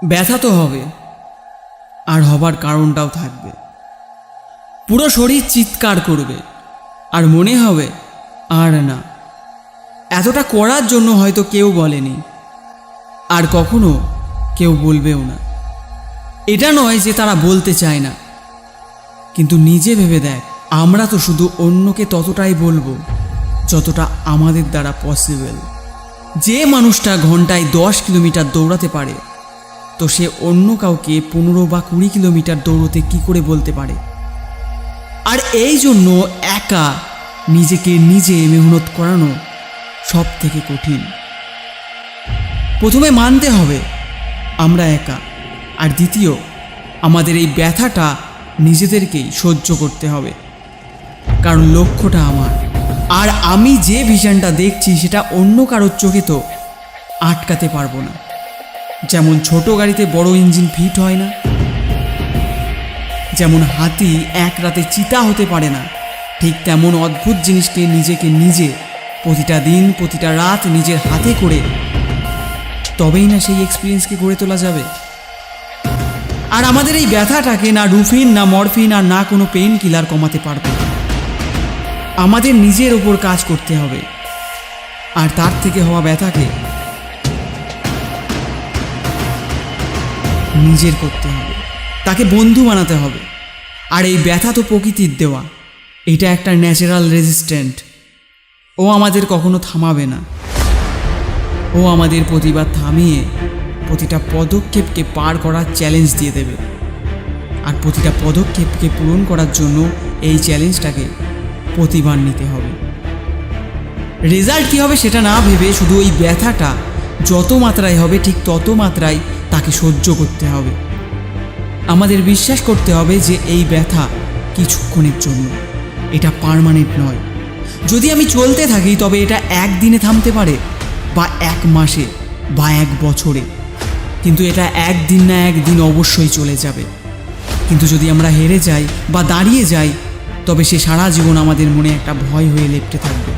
ব্যথা তো হবে, আর হবার কারণটাও থাকবে। পুরো শরীর চিৎকার করবে, আর মনে হবে আর না, এতটা করার জন্য হয়তো কেউ বলেনি, আর কখনো কেউ বলবেও না। এটা নয় যে তারা বলতে চায় না, কিন্তু নিজে ভেবে দেখ, আমরা তো শুধু অন্যকে ততটাই বলবো যতটা আমাদের দ্বারা পসিবল। যে মানুষটা ঘন্টায় 10 কিলোমিটার দৌড়াতে পারে, তো সে অন্য কাউকে 15 বা 20 কিলোমিটার দৌড়তে কি করে বলতে পারে? আর এই জন্য একা নিজেকে নিজে মেহনত করানো সব থেকে কঠিন। প্রথমে মানতে হবে আমরা একা, আর দ্বিতীয়, আমাদের এই ব্যথাটা নিজেদেরকেই সহ্য করতে হবে। কারণ লক্ষ্যটা আমার, আর আমি যে ভিশনটা দেখছি সেটা অন্য কারোর চোখে তো আটকাতে পারবো না। যেমন ছোট গাড়িতে বড় ইঞ্জিন ফিট হয় না, যেমন হাতি এক রাতে চিতা হতে পারে না, ঠিক তেমন অদ্ভুত জিনিসকে নিজেকে নিজে প্রতিটা দিন প্রতিটা রাত নিজের হাতে করে তবেই না সেই এক্সপিরিয়েন্সকে গড়ে তোলা যাবে। আর আমাদের এই ব্যথাটাকে না রুফিন, না মরফিন, আর না কোনো পেইন কিলার কমাতে পারবে। আমাদের নিজের ওপর কাজ করতে হবে, আর তার থেকে হওয়া ব্যথাকে নিজের করতে হবে, তাকে বন্ধু বানাতে হবে। আর এই ব্যথা তো প্রকৃতির দেওয়া, এটা একটা ন্যাচারাল রেজিস্ট্যান্ট। ও আমাদের কখনো থামাবে না। ও আমাদের প্রতিবার থামিয়ে প্রতিটা পদক্ষেপকে পার করার চ্যালেঞ্জ দিয়ে দেবে। আর প্রতিটা পদক্ষেপকে পূরণ করার জন্য এই চ্যালেঞ্জটাকে প্রতিবার নিতে হবে। রেজাল্ট কী হবে সেটা না ভেবে শুধু ওই ব্যথাটা যত মাত্রায় হবে ঠিক তত মাত্রায় তাকে সহ্য করতে হবে। আমাদের বিশ্বাস করতে হবে যে এই ব্যথা কিছুক্ষণের জন্য, এটা পার্মানেন্ট নয়। যদি আমি চলতে থাকি তবে এটা একদিনে থামতে পারে, বা 1 মাসে, বা 1 বছরে, কিন্তু এটা একদিন না একদিন অবশ্যই চলে যাবে। কিন্তু যদি আমরা হেরে যাই বা দাঁড়িয়ে যাই, তবে সে সারা জীবন আমাদের মনে একটা ভয় হয়ে লেপ্টে থাকবে।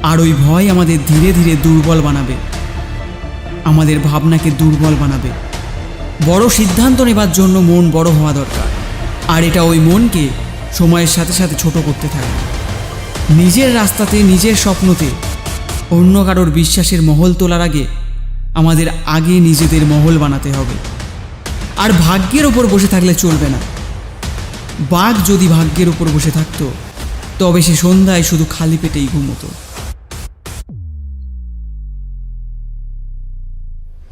আর ওই ভয় আমাদের ধীরে ধীরে দুর্বল বানাবে, আমাদের ভাবনাকে দুর্বল বানাবে। বড় সিদ্ধান্ত নেবার জন্য মন বড় হওয়া দরকার, আর এটা ওই মনকে সময়ের সাথে সাথে ছোট করতে থাকে। নিজের রাস্তাতে, নিজের স্বপ্নতে অন্য কারোর বিশ্বাসের মহল তোলার আগে আমাদের আগে নিজেদের মহল বানাতে হবে। আর ভাগ্যের ওপর বসে থাকলে চলবে না। বাঘ যদি ভাগ্যের ওপর বসে থাকতো তবে সে সন্ধ্যায় শুধু খালি পেটেই ঘুমোতো।